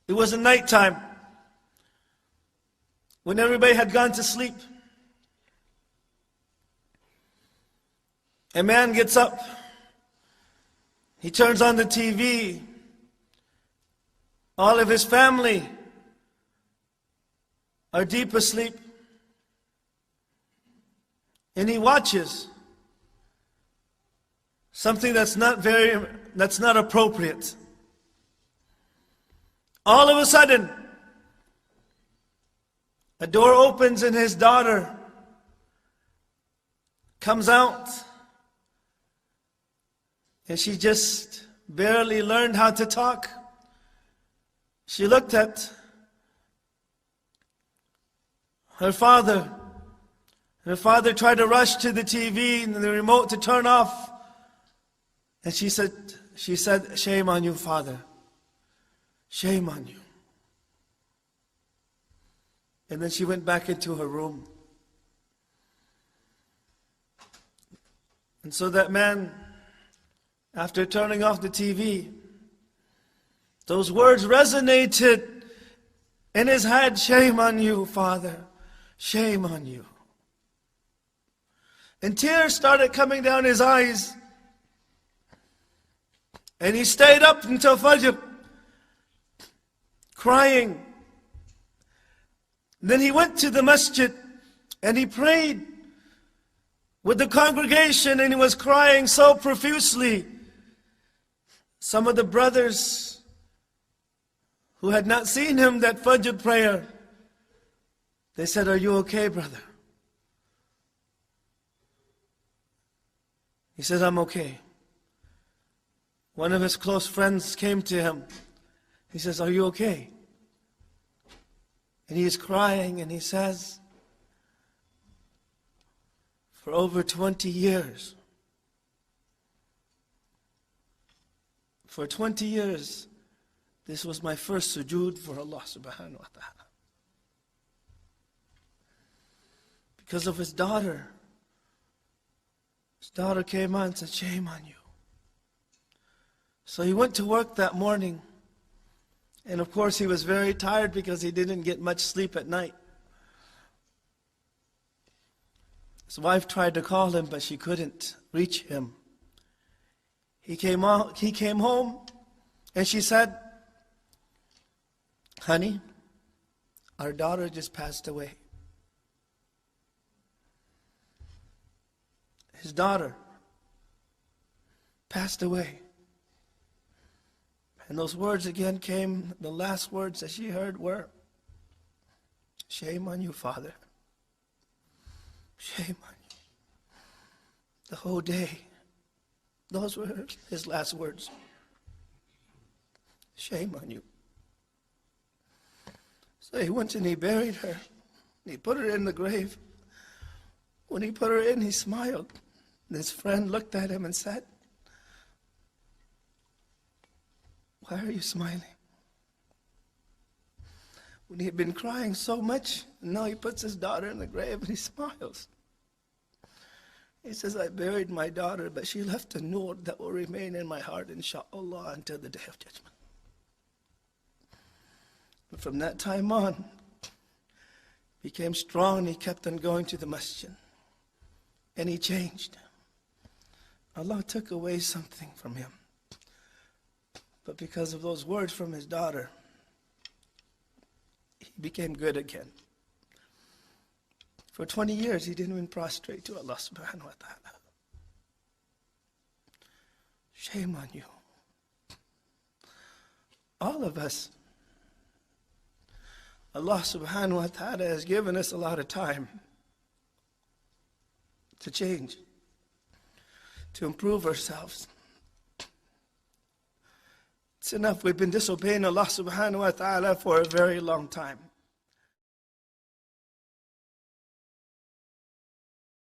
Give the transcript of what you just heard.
It was a nighttime when everybody had gone to sleep. A man gets up. He turns on the TV. All of his family are deep asleep. And he watches something that's not appropriate. All of a sudden, a door opens and his daughter comes out. And she just barely learned how to talk. She looked at her father. Her father tried to rush to the TV and the remote to turn off. And she said, "Shame on you, Father. Shame on you." And then she went back into her room. And so that man, after turning off the TV, those words resonated in his head. "Shame on you, Father. Shame on you." And tears started coming down his eyes. And he stayed up until Fajr, crying. Then he went to the masjid and he prayed with the congregation, and he was crying so profusely. Some of the brothers who had not seen him that Fajr prayer, they said, "Are you okay, brother?" He says, "I'm okay." One of his close friends came to him. He says, "Are you okay?" And he is crying and he says, "For over 20 years, for 20 years, this was my first sujood for Allah subhanahu wa ta'ala. Because of his daughter. His daughter came on and said, 'Shame on you.' So he went to work that morning. And of course he was very tired because he didn't get much sleep at night. His wife tried to call him, but she couldn't reach him. He came home and she said, "Honey, our daughter just passed away." His daughter passed away. And those words again came, the last words that she heard were, "Shame on you, Father. Shame on you." The whole day, those were his last words. "Shame on you." So he went and he buried her. He put her in the grave. When he put her in, he smiled. And his friend looked at him and said, "Why are you smiling?" When he had been crying so much, and now he puts his daughter in the grave and he smiles. He says, "I buried my daughter, but she left a nur that will remain in my heart, inshallah, until the day of judgment." But from that time on, he became strong and he kept on going to the masjid. And he changed. Allah took away something from him. But because of those words from his daughter, he became good again. For 20 years, he didn't even prostrate to Allah subhanahu wa ta'ala. Shame on you. All of us, Allah subhanahu wa ta'ala has given us a lot of time to change, to improve ourselves. It's enough. We've been disobeying Allah subhanahu wa ta'ala for a very long time.